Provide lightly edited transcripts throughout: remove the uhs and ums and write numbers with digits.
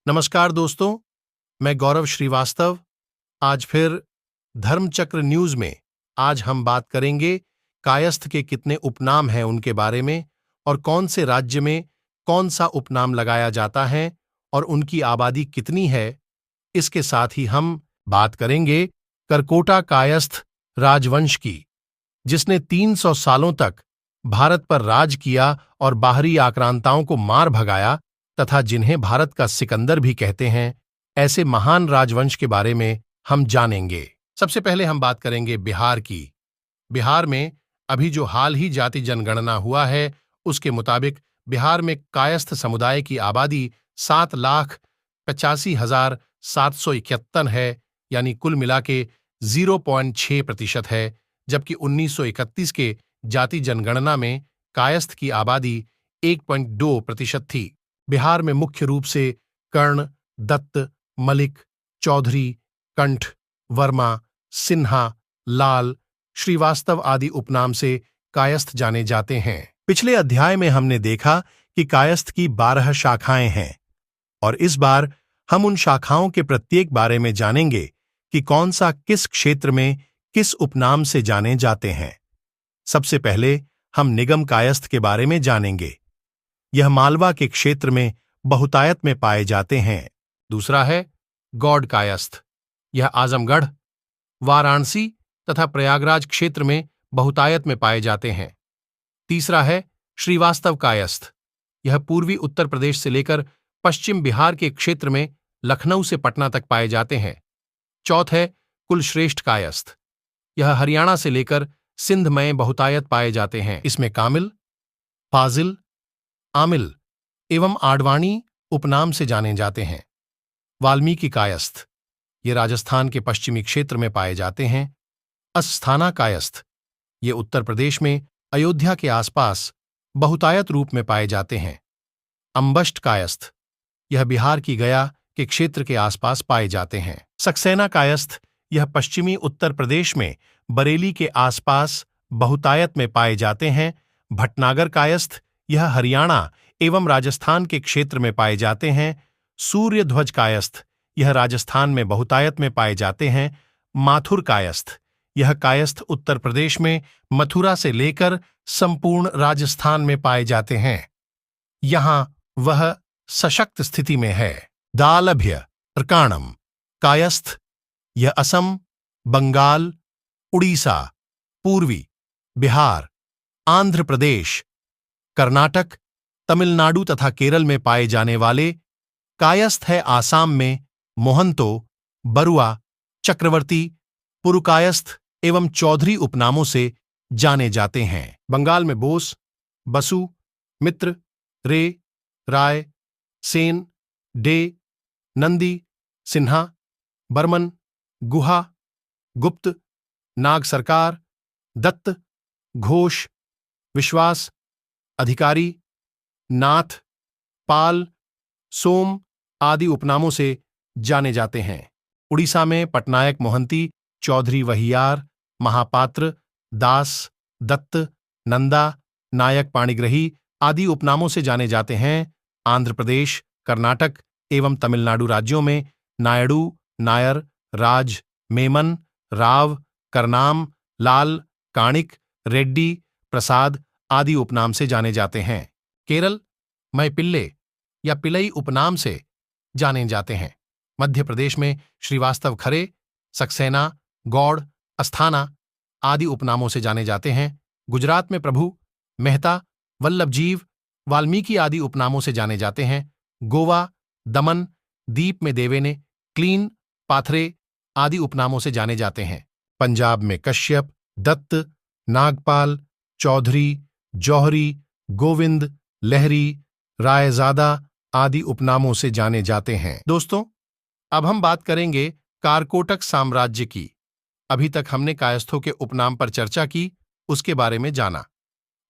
नमस्कार दोस्तों, मैं गौरव श्रीवास्तव। आज फिर धर्मचक्र न्यूज में आज हम बात करेंगे कायस्थ के कितने उपनाम हैं उनके बारे में, और कौन से राज्य में कौन सा उपनाम लगाया जाता है और उनकी आबादी कितनी है। इसके साथ ही हम बात करेंगे करकोटा कायस्थ राजवंश की, जिसने 300 सालों तक भारत पर राज किया और बाहरी आक्रांताओं को मार भगाया, तथा जिन्हें भारत का सिकंदर भी कहते हैं। ऐसे महान राजवंश के बारे में हम जानेंगे। सबसे पहले हम बात करेंगे बिहार की। बिहार में अभी जो हाल ही जाति जनगणना हुआ है, उसके मुताबिक बिहार में कायस्थ समुदाय की आबादी 7,85,771 है, यानी कुल मिला के 0.6% है, जबकि 1931 के जाति जनगणना में कायस्थ की आबादी 1.2% थी। बिहार में मुख्य रूप से कर्ण, दत्त, मलिक, चौधरी, कंठ, वर्मा, सिन्हा, लाल, श्रीवास्तव आदि उपनाम से कायस्थ जाने जाते हैं। पिछले अध्याय में हमने देखा कि कायस्थ की 12 शाखाएं हैं, और इस बार हम उन शाखाओं के प्रत्येक बारे में जानेंगे कि कौन सा किस क्षेत्र में किस उपनाम से जाने जाते हैं। सबसे पहले हम निगम कायस्थ के बारे में जानेंगे। यह मालवा के क्षेत्र में बहुतायत में पाए जाते हैं। दूसरा है गौड़ कायस्थ। यह आजमगढ़, वाराणसी तथा प्रयागराज क्षेत्र में बहुतायत में पाए जाते हैं। तीसरा है श्रीवास्तव कायस्थ। यह पूर्वी उत्तर प्रदेश से लेकर पश्चिम बिहार के क्षेत्र में लखनऊ से पटना तक पाए जाते हैं। चौथ है कुलश्रेष्ठ कायस्थ। यह हरियाणा से लेकर सिंध में बहुतायत पाए जाते हैं। इसमें कामिल, फाजिल, आमिल एवं आडवाणी उपनाम से जाने जाते हैं। वाल्मीकि कायस्थ। ये राजस्थान के पश्चिमी क्षेत्र में पाए जाते हैं। अस्थाना कायस्थ। ये उत्तर प्रदेश में अयोध्या के आसपास बहुतायत रूप में पाए जाते हैं। अम्बष्ट कायस्थ। यह बिहार की गया के क्षेत्र के आसपास पाए जाते हैं। सक्सेना कायस्थ। यह पश्चिमी उत्तर प्रदेश में बरेली के आसपास बहुतायत में पाए जाते हैं। भटनागर कायस्थ। यह हरियाणा एवं राजस्थान के क्षेत्र में पाए जाते हैं। सूर्यध्वज कायस्थ। यह राजस्थान में बहुतायत में पाए जाते हैं। माथुर कायस्थ। यह कायस्थ उत्तर प्रदेश में मथुरा से लेकर संपूर्ण राजस्थान में पाए जाते हैं। यहां वह सशक्त स्थिति में है। दालभ्य अर्काणम कायस्थ। यह असम, बंगाल, उड़ीसा, पूर्वी बिहार, आंध्र प्रदेश, कर्नाटक, तमिलनाडु तथा केरल में पाए जाने वाले कायस्थ है। आसाम में मोहंतो, बरुआ, चक्रवर्ती, पुरुकायस्थ एवं चौधरी उपनामों से जाने जाते हैं। बंगाल में बोस, बसु, मित्र, रे, राय, सेन, डे, नंदी, सिन्हा, बर्मन, गुहा, गुप्त, नाग सरकार, दत्त, घोष, विश्वास, अधिकारी, नाथ, पाल, सोम आदि उपनामों से जाने जाते हैं। उड़ीसा में पटनायक मोहंती, चौधरी वहियार, महापात्र, दास, दत्त, नंदा, नायक पाणिग्रही आदि उपनामों से जाने जाते हैं। आंध्र प्रदेश, कर्नाटक एवं तमिलनाडु राज्यों में नायडू, नायर, राज, मेमन, राव, करनाम, लाल, काणिक, रेड्डी, प्रसाद आदि उपनाम से जाने जाते हैं। केरल मैपिल्ले या पिलई उपनाम से जाने जाते हैं। मध्य प्रदेश में श्रीवास्तव खरे, सक्सेना, गौड़, अस्थाना आदि उपनामों से जाने जाते हैं। गुजरात में प्रभु, मेहता, वल्लभजीव, वाल्मीकि आदि उपनामों से जाने जाते हैं। गोवा, दमन, दीप में देवेने, क्लीन, पाथरे आदि उपनामों से जाने जाते हैं। पंजाब में कश्यप, दत्त, नागपाल, चौधरी, जौहरी, गोविंद, लहरी, रायजादा आदि उपनामों से जाने जाते हैं। दोस्तों, अब हम बात करेंगे कारकोटक साम्राज्य की। अभी तक हमने कायस्थों के उपनाम पर चर्चा की, उसके बारे में जाना।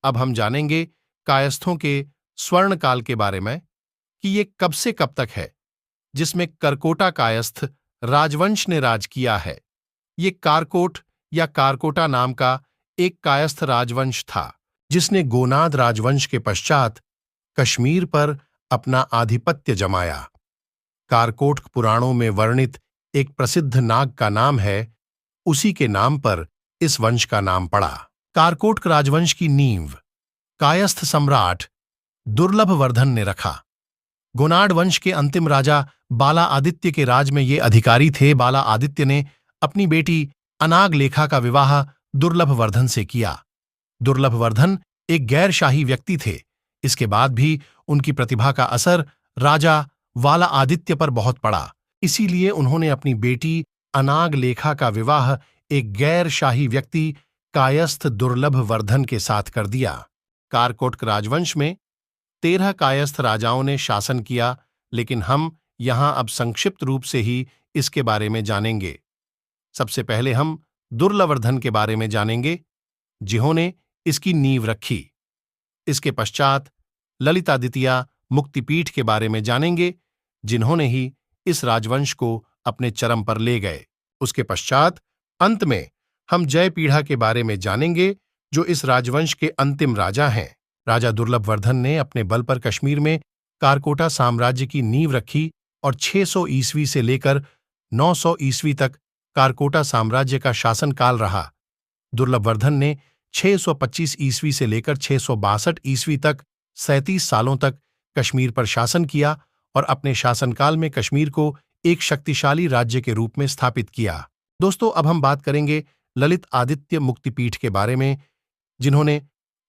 अब हम जानेंगे कायस्थों के स्वर्ण काल के बारे में कि ये कब से कब तक है, जिसमें करकोटा कायस्थ राजवंश ने राज किया है। ये कारकोट या कारकोटा नाम का एक कायस्थ राजवंश था, जिसने गोनाद राजवंश के पश्चात कश्मीर पर अपना आधिपत्य जमाया। कारकोटक पुराणों में वर्णित एक प्रसिद्ध नाग का नाम है, उसी के नाम पर इस वंश का नाम पड़ा। कारकोटक राजवंश की नींव कायस्थ सम्राट दुर्लभवर्धन ने रखा। गोनाड वंश के अंतिम राजा बाला आदित्य के राज में ये अधिकारी थे। बाला आदित्य ने अपनी बेटी अनागलेखा का विवाह दुर्लभवर्धन से किया। दुर्लभवर्धन एक गैरशाही व्यक्ति थे। इसके बाद भी उनकी प्रतिभा का असर राजा वाला आदित्य पर बहुत पड़ा। इसीलिए उन्होंने अपनी बेटी अनागलेखा का विवाह एक गैरशाही व्यक्ति कायस्थ दुर्लभवर्धन के साथ कर दिया। कारकोटक राजवंश में 13 कायस्थ राजाओं ने शासन किया, लेकिन हम यहां अब संक्षिप्त रूप से ही इसके बारे में जानेंगे। सबसे पहले हम दुर्लभवर्धन के बारे में जानेंगे, जिन्होंने इसकी नींव रखी। इसके पश्चात ललितादित्य मुक्तिपीठ के बारे में जानेंगे, जिन्होंने ही इस राजवंश को अपने चरम पर ले गए। उसके पश्चात अंत में हम जयपीढ़ा के बारे में जानेंगे, जो इस राजवंश के अंतिम राजा हैं। राजा दुर्लभवर्धन ने अपने बल पर कश्मीर में कारकोटा साम्राज्य की नींव रखी और 600 ईस्वी से लेकर 900 ईस्वी तक कारकोटा साम्राज्य का शासनकाल रहा। दुर्लभवर्धन ने 625 ईस्वी से लेकर 662 ईस्वी तक 37 सालों तक कश्मीर पर शासन किया और अपने शासनकाल में कश्मीर को एक शक्तिशाली राज्य के रूप में स्थापित किया। दोस्तों, अब हम बात करेंगे ललित आदित्य मुक्तिपीठ के बारे में, जिन्होंने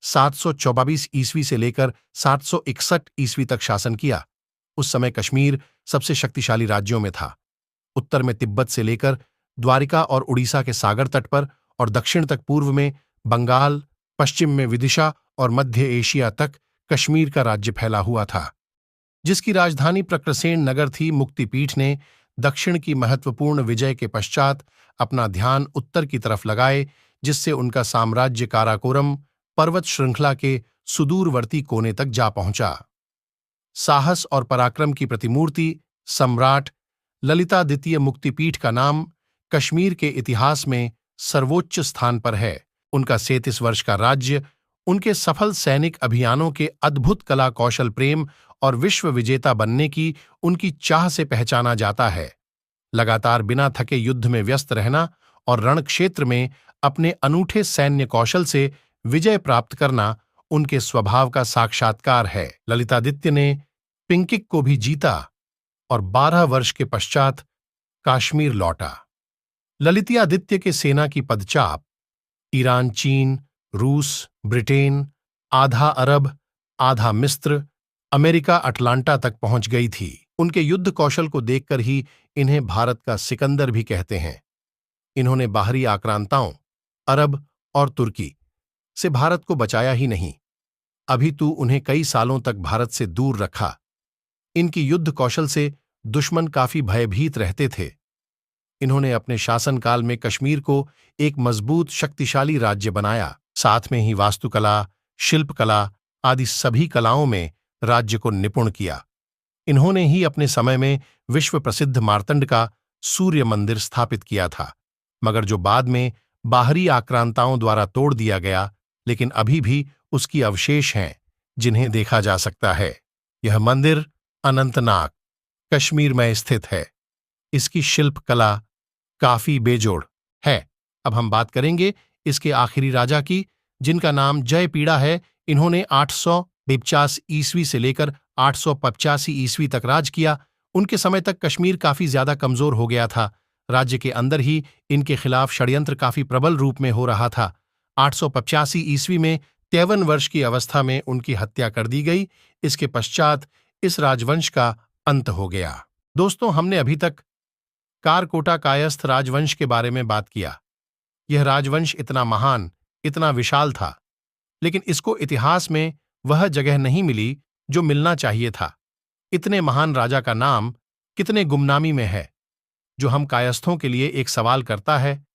724 ईस्वी से लेकर 761 ईस्वी तक शासन किया। उस समय कश्मीर सबसे शक्तिशाली राज्यों में था। उत्तर में तिब्बत से लेकर द्वारिका और उड़ीसा के सागर तट पर और दक्षिण तक पूर्व में बंगाल, पश्चिम में विदिशा और मध्य एशिया तक कश्मीर का राज्य फैला हुआ था, जिसकी राजधानी प्रक्रसेन नगर थी। मुक्तिपीठ ने दक्षिण की महत्वपूर्ण विजय के पश्चात अपना ध्यान उत्तर की तरफ लगाए, जिससे उनका साम्राज्य काराकोरम पर्वत श्रृंखला के सुदूरवर्ती कोने तक जा पहुंचा। साहस और पराक्रम की प्रतिमूर्ति सम्राट ललितादित्य मुक्तिपीठ का नाम कश्मीर के इतिहास में सर्वोच्च स्थान पर है। उनका 37 वर्ष का राज्य उनके सफल सैनिक अभियानों के अद्भुत कला कौशल प्रेम और विश्व विजेता बनने की उनकी चाह से पहचाना जाता है। लगातार बिना थके युद्ध में व्यस्त रहना और रणक्षेत्र में अपने अनूठे सैन्य कौशल से विजय प्राप्त करना उनके स्वभाव का साक्षात्कार है। ललितादित्य ने पिंकिक को भी जीता और 12 वर्ष के पश्चात काश्मीर लौटा। ललितादित्य के सेना की पदचाप ईरान, चीन, रूस, ब्रिटेन, आधा अरब, आधा मिस्र, अमेरिका अटलांटा तक पहुंच गई थी। उनके युद्ध कौशल को देखकर ही इन्हें भारत का सिकंदर भी कहते हैं। इन्होंने बाहरी आक्रांताओं अरब और तुर्की से भारत को बचाया ही नहीं, अभितु उन्हें कई सालों तक भारत से दूर रखा। इनकी युद्ध कौशल से दुश्मन काफी भयभीत रहते थे। इन्होंने अपने शासनकाल में कश्मीर को एक मजबूत शक्तिशाली राज्य बनाया। साथ में ही वास्तुकला, शिल्पकला आदि सभी कलाओं में राज्य को निपुण किया। इन्होंने ही अपने समय में विश्व प्रसिद्ध मार्तंड का सूर्य मंदिर स्थापित किया था, मगर जो बाद में बाहरी आक्रांताओं द्वारा तोड़ दिया गया, लेकिन अभी भी उसकी अवशेष हैं जिन्हें देखा जा सकता है। यह मंदिर अनंतनाग कश्मीर में स्थित है। इसकी शिल्प कला काफी बेजोड़ है। अब हम बात करेंगे इसके आखिरी राजा की, जिनका नाम जयपीड़ा है। इन्होंने 852 ईस्वी से लेकर 885 ईस्वी तक राज किया। उनके समय तक कश्मीर काफी ज्यादा कमजोर हो गया था। राज्य के अंदर ही इनके खिलाफ षड्यंत्र काफी प्रबल रूप में हो रहा था। 885 ईस्वी में 53 वर्ष की अवस्था में उनकी हत्या कर दी गई। इसके पश्चात इस राजवंश का अंत हो गया। दोस्तों, हमने अभी तक कारकोटा कायस्थ राजवंश के बारे में बात किया। यह राजवंश इतना महान, इतना विशाल था, लेकिन इसको इतिहास में वह जगह नहीं मिली जो मिलना चाहिए था। इतने महान राजा का नाम कितने गुमनामी में है, जो हम कायस्थों के लिए एक सवाल करता है।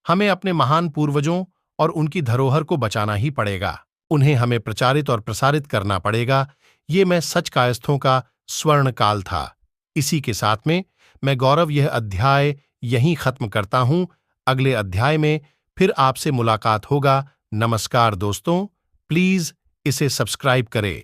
हमें अपने महान पूर्वजों और उनकी धरोहर को बचाना ही पड़ेगा। उन्हें हमें प्रचारित और प्रसारित करना पड़ेगा। ये मैं सच कायस्थों का स्वर्ण काल था। इसी के साथ में मैं गौरव यह अध्याय यहीं खत्म करता हूं। अगले अध्याय में फिर आपसे मुलाकात होगा। नमस्कार दोस्तों, प्लीज इसे सब्सक्राइब करें।